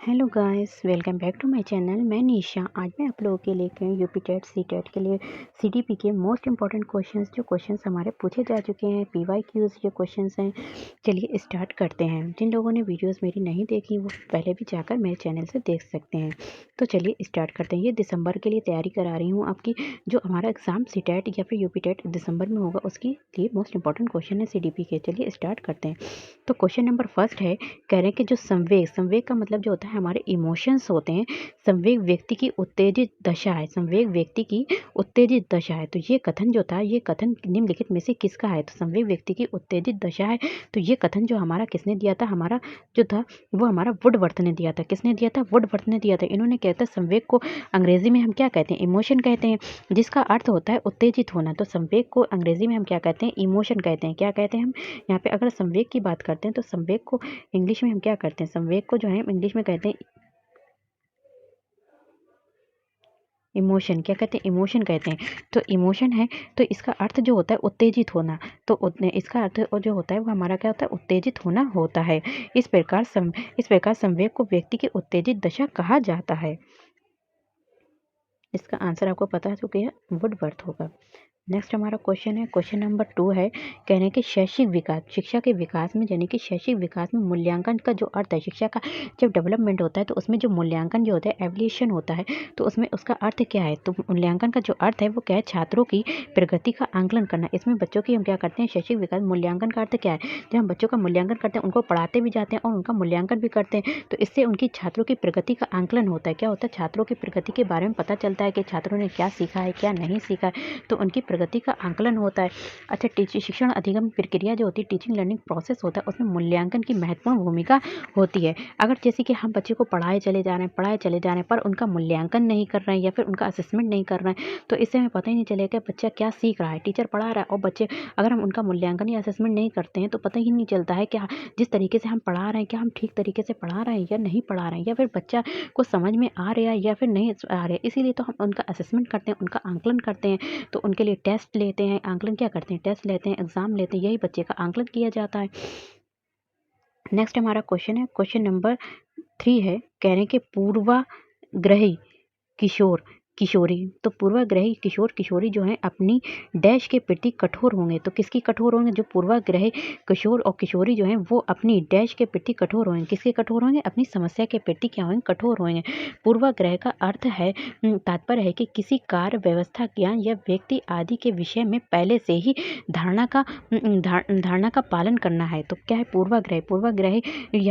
Hello guys, welcome back to my channel. मैं निशा। आज मैं आप लोगों के लेकर यूपी टेट सी टेट के लिए सीडीपी के मोस्ट इंपॉर्टेंट क्वेश्चंस जो क्वेश्चंस हमारे पूछे जा चुके हैं, पीवाईक्यूज जो क्वेश्चंस हैं। चलिए स्टार्ट करते हैं। जिन लोगों ने वीडियोस मेरी नहीं देखी वो पहले भी जाकर मेरे चैनल से देख सकते हैं। तो चलिए स्टार्ट करते हैं। ये दिसंबर के लिए तैयारी करा रही हूँ आपकी। जो हमारा एग्जाम सी टेट या फिर यूपी टेट दिसंबर में होगा उसके लिए मोस्ट इंपॉर्टेंट क्वेश्चन है सीडीपी के। चलिए स्टार्ट करते हैं। तो क्वेश्चन नंबर फर्स्ट है, कह रहे हैं कि जो संवेग संवेग का मतलब जो होता है हमारे इमोशंस होते हैं। संवेग व्यक्ति की उत्तेजित दशा है। संवेग व्यक्ति की उत्तेजित दशा है। तो ये कथन जो था, ये कथन निम्नलिखित में से किसका है? तो संवेग व्यक्ति की उत्तेजित दशा है। तो ये कथन जो हमारा किसने दिया था? हमारा जो था वो हमारा वुडवर्थ ने दिया था। किसने दिया था? वुडवर्थ ने दिया था। इन्होंने कहता है संवेग को अंग्रेजी में हम क्या कहते हैं? इमोशन कहते हैं, जिसका अर्थ होता है उत्तेजित होना। तो संवेग को अंग्रेजी में हम क्या कहते हैं? इमोशन कहते हैं। क्या कहते हैं हम यहाँ पे? अगर संवेग की बात करते हैं तो संवेग को इंग्लिश में हम क्या करते हैं? संवेग को जो है इंग्लिश में कहते हैं इमोशन। क्या कहते हैं? इमोशन कहते हैं। तो इमोशन है तो इसका अर्थ जो होता है उत्तेजित होना। तो इसका अर्थ जो होता है वो हमारा क्या होता है? उत्तेजित होना होता है। इस प्रकार संवेग को व्यक्ति की उत्तेजित दशा कहा जाता है। इसका आंसर आपको पता है तो क्या? वुडवर्थ होगा। नेक्स्ट हमारा क्वेश्चन है, क्वेश्चन नंबर 2 है, कह रहे हैं कि शैक्षिक विकास, शिक्षा के विकास में यानी कि शैक्षिक विकास में मूल्यांकन का जो अर्थ है, शिक्षा का जब डेवलपमेंट होता है तो उसमें जो मूल्यांकन जो होता है, एवल्यूशन होता है, तो उसमें उसका अर्थ क्या है? तो मूल्यांकन का जो अर्थ है वो क्या है? छात्रों की प्रगति का आंकलन करना। इसमें बच्चों की हम क्या करते हैं? शैक्षिक विकास। मूल्यांकन का अर्थ क्या है? जब हम बच्चों का मूल्यांकन करते हैं, उनको पढ़ाते भी जाते हैं और उनका मूल्यांकन भी करते हैं, तो इससे उनकी छात्रों की प्रगति का आंकलन होता है। क्या होता है? छात्रों की प्रगति के बारे में पता चलता है कि छात्रों ने क्या सीखा है, क्या नहीं सीखा है, तो उनकी प्रगति का आंकलन होता है। अच्छा, शिक्षण अधिगम प्रक्रिया जो होती है, टीचिंग लर्निंग प्रोसेस होता है, उसमें मूल्यांकन की महत्वपूर्ण भूमिका होती है। अगर जैसे कि हम बच्चे को पढ़ाए चले जा रहे हैं पर उनका मूल्यांकन नहीं कर रहे हैं या फिर उनका असेसमेंट नहीं कर रहे हैं, तो इससे हमें पता ही नहीं चलेगा कि बच्चा क्या सीख रहा है। टीचर पढ़ा रहा है और बच्चे अगर हम उनका मूल्यांकन या असेसमेंट नहीं करते हैं तो पता ही नहीं चलता है कि जिस तरीके से हम पढ़ा रहे हैं क्या हम ठीक तरीके से पढ़ा रहे हैं या नहीं पढ़ा रहे हैं, या फिर बच्चा को समझ में आ रहा है या फिर नहीं आ रहा है। इसीलिए तो हम उनका असेसमेंट करते हैं, उनका आंकलन करते हैं, तो उनके लिए टेस्ट लेते हैं। आंकलन क्या करते हैं? टेस्ट लेते हैं, एग्जाम लेते हैं, यही बच्चे का आंकलन किया जाता है। नेक्स्ट हमारा क्वेश्चन है, क्वेश्चन नंबर 3 है, कह रहे हैं कि पूर्वाग्रही किशोर किशोरी, तो पूर्वाग्रही किशोर किशोरी जो है अपनी डैश के प्रति कठोर होंगे। तो किसकी कठोर होंगे? जो पूर्वाग्रही किशोर और किशोरी जो हैं वो अपनी डैश के प्रति कठोर होंगे। किसके कठोर होंगे? अपनी समस्या के प्रति क्या होंगे? कठोर होंगे। पूर्वाग्रह का अर्थ है, तात्पर्य है कि किसी कार्य, व्यवस्था, ज्ञान या व्यक्ति आदि के विषय में पहले से ही धारणा का पालन करना है। तो क्या है पूर्वाग्रह? पूर्वाग्रह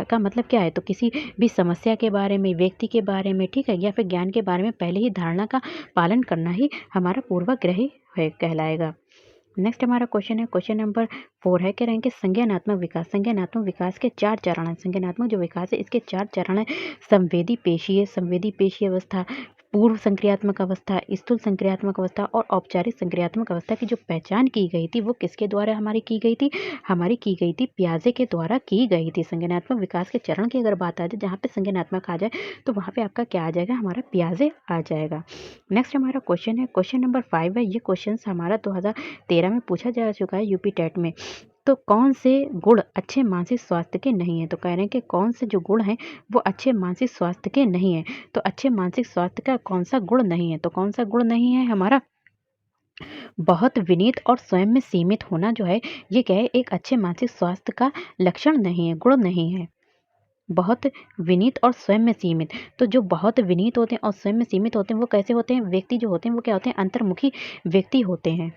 का मतलब क्या है? तो किसी भी समस्या के बारे में, व्यक्ति के बारे में, ठीक है, या फिर ज्ञान के बारे में पहले ही धारणा का पालन करना ही हमारा पूर्वाग्रह है कहलाएगा। नेक्स्ट हमारा क्वेश्चन है, क्वेश्चन नंबर 4 है, कह रहे हैं कि संज्ञानात्मक विकास। संज्ञानात्मक विकास के 4 चरण हैं। संज्ञानात्मक जो विकास है इसके 4 चरण है। संवेदी पेशीय अवस्था, पूर्व संक्रियात्मक अवस्था, स्थूल संक्रियात्मक अवस्था और औपचारिक संक्रियात्मक अवस्था की जो पहचान की गई थी वो किसके द्वारा हमारी की गई थी? हमारी की गई थी पियाजे के द्वारा की गई थी। संज्ञानात्मक विकास के चरण की अगर बात आ जाए, जहाँ पे संज्ञानात्मक आ जाए तो वहाँ पे आपका क्या आ जाएगा? हमारा पियाजे आ जाएगा। नेक्स्ट हमारा क्वेश्चन है, क्वेश्चन नंबर 5 है। ये क्वेश्चन हमारा 2013 में पूछा जा चुका है यूपी टेट में। तो कौन से गुण अच्छे मानसिक स्वास्थ्य के नहीं है? तो कह रहे हैं कि कौन से जो गुण हैं वो अच्छे मानसिक स्वास्थ्य के नहीं है। तो अच्छे मानसिक स्वास्थ्य का कौन सा गुण नहीं है? तो कौन सा गुण नहीं है हमारा? बहुत विनीत और स्वयं में सीमित होना जो है, ये क्या है? एक अच्छे मानसिक स्वास्थ्य का लक्षण नहीं है, गुण नहीं है। बहुत विनीत और स्वयं में सीमित। तो जो बहुत विनीत होते हैं और स्वयं में सीमित होते हैं वो कैसे होते हैं? व्यक्ति जो होते हैं वो क्या होते हैं? अंतर्मुखी व्यक्ति होते हैं।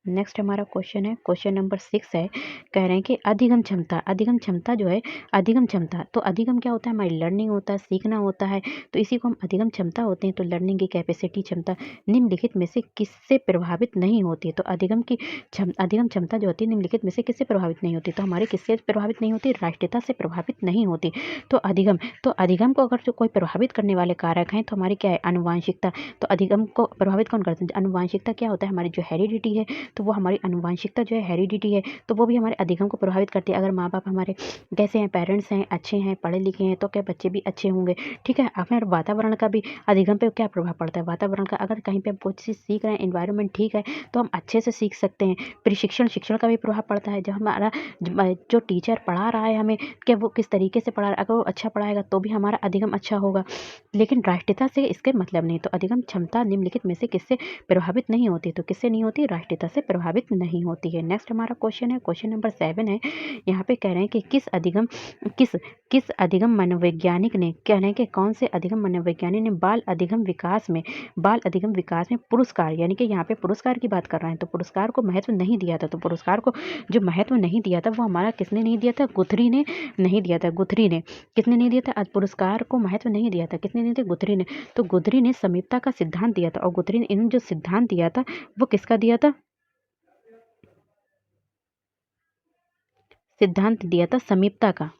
नेक्स्ट हमारा क्वेश्चन है, क्वेश्चन नंबर 6 है, कह रहे हैं कि अधिगम क्षमता। अधिगम क्षमता जो है, अधिगम क्षमता, तो अधिगम क्या होता है? हमारी लर्निंग होता है, सीखना होता है, तो इसी को हम अधिगम क्षमता होते हैं। तो लर्निंग की कैपेसिटी, क्षमता निम्नलिखित में से किससे प्रभावित नहीं होती है? तो अधिगम क्षमता जो होती है निम्नलिखित में से किससे प्रभावित नहीं होती? तो हमारे किससे प्रभावित नहीं होती? राष्ट्रीयता से प्रभावित नहीं होती। तो अधिगम को अगर जो कोई प्रभावित करने वाले कारक हैं तो हमारी क्या है? आनुवांशिकता। तो अधिगम को प्रभावित कौन करते हैं? आनुवांशिकता क्या होता है? हमारी जो हेरिडिटी है, तो वो हमारी आनुवंशिकता जो है हेरिडिटी है, तो वो भी हमारे अधिगम को प्रभावित करती है। अगर माँ बाप हमारे कैसे हैं, पेरेंट्स हैं, अच्छे हैं, पढ़े लिखे हैं, तो क्या बच्चे भी अच्छे होंगे, ठीक है। अब फिर वातावरण का भी अधिगम पे क्या प्रभाव पड़ता है, वातावरण का, अगर कहीं पे हम कुछ चीज़ सीख रहे हैं, एनवायरनमेंट ठीक है, तो हम अच्छे से सीख सकते हैं। शिक्षण का भी प्रभाव पड़ता है। जब हमारा जो टीचर पढ़ा रहा है हमें, क्या वो किस तरीके से पढ़ा रहा है, अगर वो अच्छा पढ़ाएगा तो भी हमारा अधिगम अच्छा होगा। लेकिन राष्ट्रीयता से इसके मतलब नहीं। तो अधिगम क्षमता निम्नलिखित में से किससे प्रभावित नहीं होती, तो किससे नहीं होती, राष्ट्रीयता से प्रभावित नहीं होती है। नेक्स्ट हमारा क्वेश्चन है, क्वेश्चन नंबर 7 है। यहाँ पे कह रहे हैं कि किस किस अधिगम मनोवैज्ञानिक ने, कह रहे हैं कि कौन से अधिगम मनोवैज्ञानिक ने बाल अधिगम विकास में पुरस्कार, यानी कि यहाँ पे पुरस्कार की बात कर रहे हैं, तो पुरस्कार को महत्व नहीं दिया था। तो पुरस्कार को जो महत्व नहीं दिया था वो हमारा किसने नहीं दिया था, गुथरी ने नहीं दिया था। गुथरी ने किसने नहीं दिया था, आज पुरस्कार को महत्व नहीं दिया था, किसने नहीं दिया, गुथरी ने। तो गुथरी ने समीपता का सिद्धांत दिया था, और गुथरी ने इन जो सिद्धांत दिया था वो किसका दिया था, सिद्धांत दिया था समीपता का।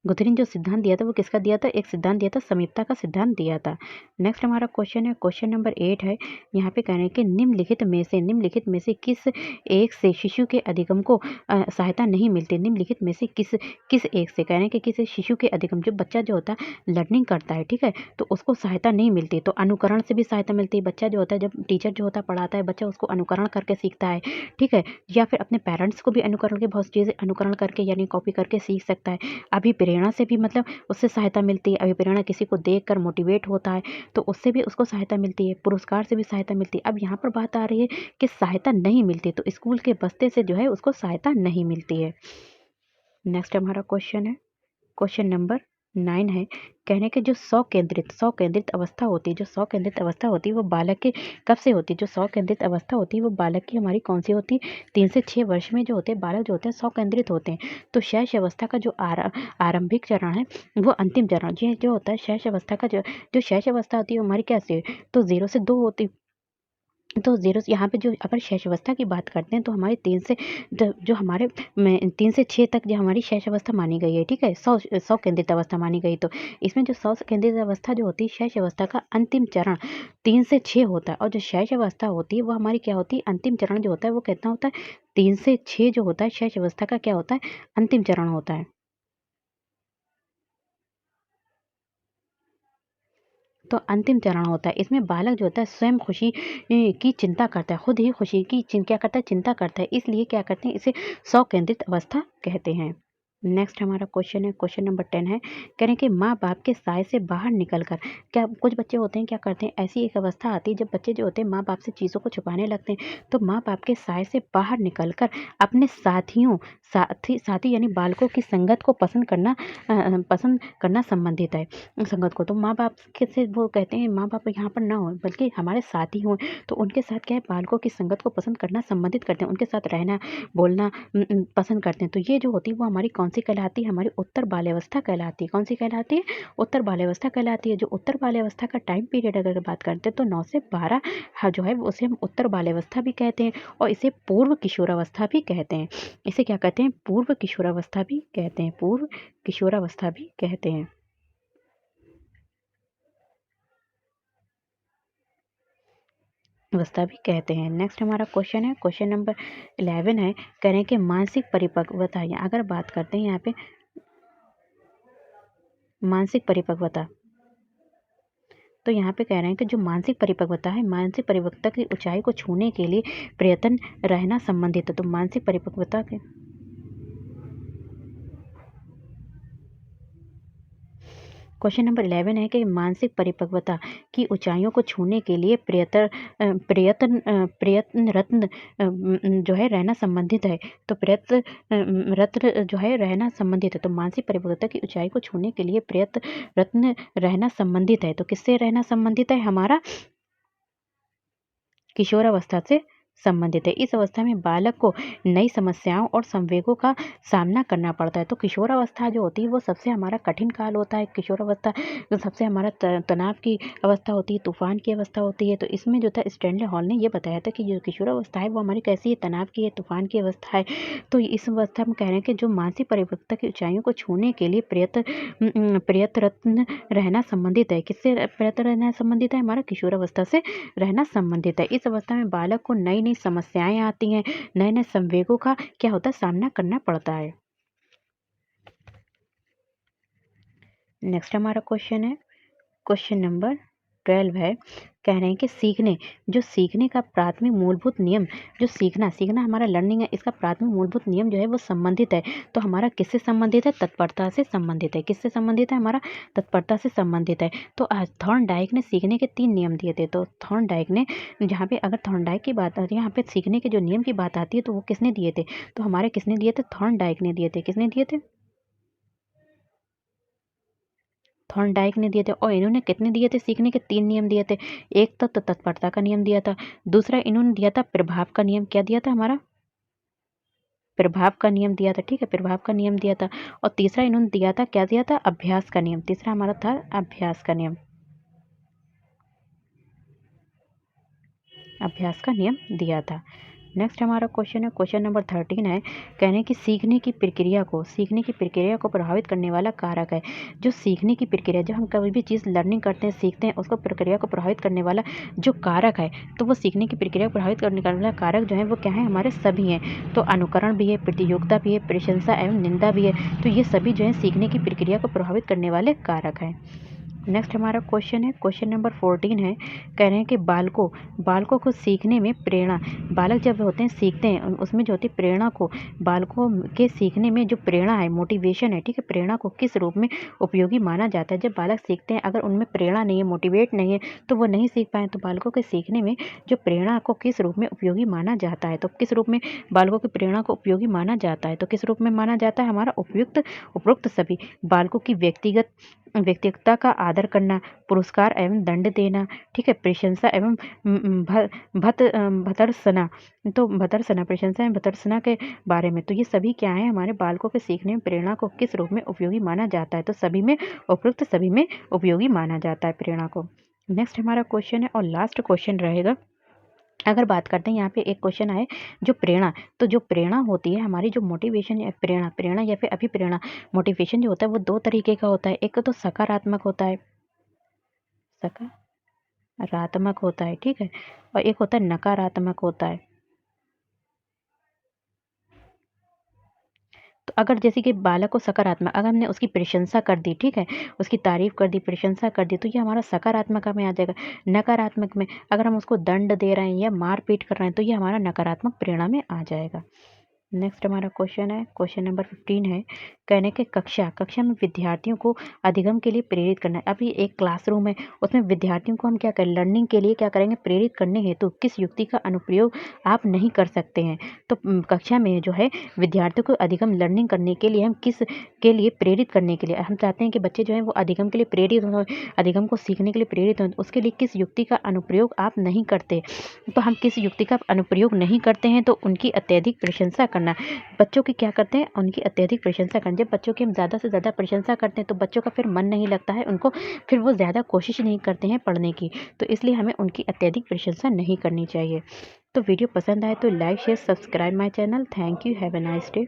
गुथरी ने जो सिद्धांत दिया था वो किसका दिया था, एक सिद्धांत दिया था, समीपता का सिद्धांत दिया था। नेक्स्ट हमारा क्वेश्चन है, क्वेश्चन नंबर 8 है। यहाँ पे कह रहे हैं कि निम्नलिखित में से किस एक से शिशु के अधिगम को सहायता नहीं मिलती। निम्नलिखित में से किस किस एक से, कह रहे हैं कि किस शिशु के अधिगम, जो बच्चा जो होता है लर्निंग करता है, ठीक है, तो उसको सहायता नहीं मिलती। तो अनुकरण से भी सहायता मिलती है। बच्चा जो होता है, जब टीचर जो होता है पढ़ाता है, बच्चा उसको अनुकरण करके सीखता है, ठीक है, या फिर अपने पेरेंट्स को भी अनुकरण के बहुत चीज़ें अनुकरण करके यानी कॉपी करके सीख सकता है। अभी प्रेरणा से भी मतलब उससे सहायता मिलती है। अभिप्रेरणा किसी को देखकर मोटिवेट होता है, तो उससे भी उसको सहायता मिलती है। पुरस्कार से भी सहायता मिलती है। अब यहाँ पर बात आ रही है कि सहायता नहीं मिलती, तो स्कूल के बस्ते से जो है उसको सहायता नहीं मिलती है। नेक्स्ट हमारा क्वेश्चन है, क्वेश्चन नंबर 9 है। कहने के जो सौ केंद्रित अवस्था होती है, जो सौ केंद्रित अवस्था होती है वो बालक के कब से होती है, जो सौ केंद्रित अवस्था होती है वो बालक की हमारी कौन सी होती है, 3 से 6 वर्ष में जो होते हैं बालक जो होते हैं सौ केंद्रित होते हैं। तो शैशव अवस्था का जो आरंभिक चरण है वो अंतिम चरण जो होता है, शैशव अवस्था का जो शैशव अवस्था होती है वो हमारी कैसे, तो 0 से 2 होती। तो ज़ीरो से यहाँ पे जो अगर शैशवावस्था की बात करते हैं तो हमारे 3 से जो हमारे 3 से 6 तक जो हमारी शैशवावस्था मानी गई है, ठीक है, सौ केंद्रित अवस्था मानी गई। तो इसमें जो सौ केंद्रित अवस्था जो होती है, शैशवावस्था का अंतिम चरण 3 से 6 होता है, और जो शैशवावस्था होती है वो हमारी क्या होती है, अंतिम चरण जो होता है वो कितना होता है, 3 से 6 जो होता है शैशवावस्था का क्या होता है, अंतिम चरण होता है। तो अंतिम चरण होता है। इसमें बालक जो होता है स्वयं खुशी की चिंता करता है, खुद ही खुशी की क्या करता है, चिंता करता है। इसलिए क्या करते हैं, इसे स्व केंद्रित अवस्था कहते हैं। नेक्स्ट हमारा क्वेश्चन है, क्वेश्चन नंबर 10 है। कह रहे हैं कि माँ बाप के साय से बाहर निकल कर, क्या कुछ बच्चे होते हैं क्या करते हैं, ऐसी एक अवस्था आती है जब बच्चे जो होते हैं माँ बाप से चीज़ों को छुपाने लगते हैं। तो माँ बाप के साय से बाहर निकल कर अपने साथी यानी बालकों की संगत को पसंद करना संबंधित है। संगत को, तो माँ बाप के से वो कहते हैं माँ बाप यहाँ पर ना हो बल्कि हमारे साथी हों, तो उनके साथ क्या है, बालकों की संगत को पसंद करना संबंधित करते हैं, उनके साथ रहना बोलना पसंद करते हैं। तो ये जो होती है वो हमारी कौन सी कहलाती है, हमारी उत्तर बाल्यावस्था कहलाती है। कौन सी कहलाती है, उत्तर बाल्यावस्था कहलाती है। जो उत्तर बाल्यावस्था का टाइम पीरियड अगर बात करते हैं तो 9 से 12 जो है उसे हम उत्तर बाल्यावस्था भी कहते हैं, और इसे पूर्व किशोरावस्था भी कहते हैं। इसे क्या कहते हैं, पूर्व किशोरावस्था भी कहते हैं, पूर्व किशोरावस्था भी कहते हैं, अवस्था भी कहते हैं। नेक्स्ट हमारा क्वेश्चन है, क्वेश्चन नंबर 11 है। कह रहे हैं कि मानसिक परिपक्वता, या अगर बात करते हैं यहाँ पे मानसिक परिपक्वता, तो यहाँ पे कह रहे हैं कि जो मानसिक परिपक्वता है, मानसिक परिपक्वता की ऊंचाई को छूने के लिए प्रयत्न रहना संबंधित है। तो मानसिक परिपक्वता के क्वेश्चन नंबर 11 है कि मानसिक परिपक्वता की ऊंचाइयों को छूने के लिए प्रयत्नरत जो है रहना संबंधित है। तो प्रयत्नरत जो है रहना संबंधित है। तो मानसिक परिपक्वता की ऊंचाई को छूने के लिए प्रयत्नरत रहना संबंधित है। तो किससे रहना संबंधित है, हमारा किशोरावस्था से संबंधित है। इस अवस्था में बालक को नई समस्याओं और संवेगों का सामना करना पड़ता है। तो किशोरावस्था जो होती है वो सबसे हमारा कठिन काल होता है। किशोरावस्था जो सबसे हमारा तनाव की अवस्था होती है, तूफान की अवस्था होती है। तो इसमें जो था स्टैनले हॉल ने ये बताया था कि जो किशोरावस्था है वो हमारी कैसी है, तनाव की है, तूफान की अवस्था है। तो इस अवस्था में कह रहे हैं कि जो मानसिक परिपक्वता की ऊंचाइयों को छूने के लिए प्रयत्नरत रहना संबंधित है। किससे प्रयत्न रहना संबंधित है, हमारा किशोरावस्था से रहना संबंधित है। इस अवस्था में बालक को नई नई समस्याएं आती हैं, नए नए संवेगों का क्या होता है, सामना करना पड़ता है। नेक्स्ट हमारा क्वेश्चन है, क्वेश्चन नंबर 12 है, कह रहे हैं कि सीखने का प्राथमिक मूलभूत नियम, जो सीखना हमारा लर्निंग है, इसका प्राथमिक मूलभूत नियम जो है वो संबंधित है। तो हमारा किससे संबंधित है? तत्परता से संबंधित है। किससे संबंधित है? हमारा तत्परता से संबंधित है। तो आज थॉर्नडाइक ने सीखने के 3 नियम दिए थे। तो थॉर्नडाइक ने, जहाँ पे अगर थॉर्नडाइक की बात आती है, यहाँ पे सीखने के जो नियम की बात आती है, तो वो किसने दिए थे? तो हमारे किसने दिए थे? थॉर्नडाइक ने दिए थे। किसने दिए थे? थॉर्नडाइक ने दिए थे। और इन्होंने कितने दिए थे? सीखने के 3 नियम दिए थे। एक तो तत्परता का नियम दिया था, दूसरा इन्होंने दिया था प्रभाव का नियम। क्या दिया था? हमारा प्रभाव का नियम दिया था, ठीक है, प्रभाव का नियम दिया था। और तीसरा इन्होंने दिया था, क्या दिया था? अभ्यास का नियम। तीसरा हमारा था अभ्यास का नियम। अभ्यास का नियम दिया था। नेक्स्ट हमारा क्वेश्चन है, क्वेश्चन नंबर 13 है, कहने की सीखने की प्रक्रिया को प्रभावित करने वाला कारक है। जो सीखने की प्रक्रिया, जब हम कभी भी चीज़ लर्निंग करते हैं, सीखते हैं, उसको प्रक्रिया को प्रभावित करने वाला जो कारक है, तो वो सीखने की प्रक्रिया को प्रभावित करने वाला कारक जो है वो क्या है? हमारे सभी हैं। तो अनुकरण भी है, प्रतियोगिता भी है, प्रशंसा एवं निंदा भी है। तो ये सभी जो है सीखने की प्रक्रिया को प्रभावित करने वाले कारक हैं। नेक्स्ट हमारा क्वेश्चन है, क्वेश्चन नंबर 14 है, कह रहे हैं कि बालकों को सीखने में प्रेरणा, बालक जब होते हैं सीखते हैं, उसमें जो होती है प्रेरणा को, बालकों के सीखने में जो प्रेरणा है, मोटिवेशन है, ठीक है, प्रेरणा को किस रूप में उपयोगी माना जाता है? जब बालक सीखते हैं, अगर उनमें प्रेरणा नहीं है, मोटिवेट नहीं है, तो वो नहीं सीख पाए। तो बालकों के सीखने में जो प्रेरणा को किस रूप में उपयोगी माना जाता है? तो किस रूप में बालकों की प्रेरणा को उपयोगी माना जाता है? तो किस रूप में माना जाता है? हमारा उपरोक्त सभी बालकों की व्यक्तिगतता का आदर करना, पुरस्कार एवं दंड देना, ठीक है, प्रशंसा एवं भर्त्सना, तो भर्त्सना, प्रशंसा एवं भर्त्सना के बारे में। तो ये सभी क्या है? हमारे बालकों के सीखने में प्रेरणा को किस रूप में उपयोगी माना जाता है? तो सभी में, उपरोक्त सभी में उपयोगी माना जाता है प्रेरणा को। नेक्स्ट हमारा क्वेश्चन है और लास्ट क्वेश्चन रहेगा। अगर बात करते हैं, यहाँ पे एक क्वेश्चन है, जो प्रेरणा, तो जो प्रेरणा होती है हमारी, जो मोटिवेशन या प्रेरणा या फिर अभिप्रेरणा, मोटिवेशन जो होता है वो 2 तरीके का होता है। एक तो सकारात्मक होता है, सकारात्मक होता है, ठीक है, और एक होता है नकारात्मक होता है। तो अगर जैसे कि बालक को सकारात्मक, अगर हमने उसकी प्रशंसा कर दी, ठीक है, उसकी तारीफ कर दी, प्रशंसा कर दी, तो ये हमारा सकारात्मक में आ जाएगा। नकारात्मक में अगर हम उसको दंड दे रहे हैं या मारपीट कर रहे हैं, तो ये हमारा नकारात्मक प्रेरणा में आ जाएगा। नेक्स्ट हमारा क्वेश्चन है, क्वेश्चन नंबर 15 है, कहने के कक्षा में विद्यार्थियों को अधिगम के लिए प्रेरित करना है। अभी एक क्लासरूम है, उसमें विद्यार्थियों को हम क्या करें? लर्निंग के लिए क्या करेंगे? प्रेरित करने हेतु किस युक्ति का अनुप्रयोग आप नहीं कर सकते हैं? तो कक्षा में जो है विद्यार्थियों को अधिगम लर्निंग करने के लिए हम किस के लिए प्रेरित करने के लिए हम चाहते हैं कि बच्चे जो है वो अधिगम के लिए प्रेरित हो, अधिगम को सीखने के लिए प्रेरित हों, उसके लिए किस युक्ति का अनुप्रयोग आप नहीं करते? तो हम किस युक्ति का अनुप्रयोग नहीं करते हैं? तो उनकी अत्यधिक प्रशंसा करना। बच्चों की क्या करते हैं? उनकी अत्यधिक प्रशंसा करना। जब बच्चों की हम ज़्यादा से ज़्यादा प्रशंसा करते हैं, तो बच्चों का फिर मन नहीं लगता है, उनको फिर वो ज़्यादा कोशिश नहीं करते हैं पढ़ने की। तो इसलिए हमें उनकी अत्यधिक प्रशंसा नहीं करनी चाहिए। तो वीडियो पसंद आए तो like, share, subscribe my channel. Thank you. Have a nice day.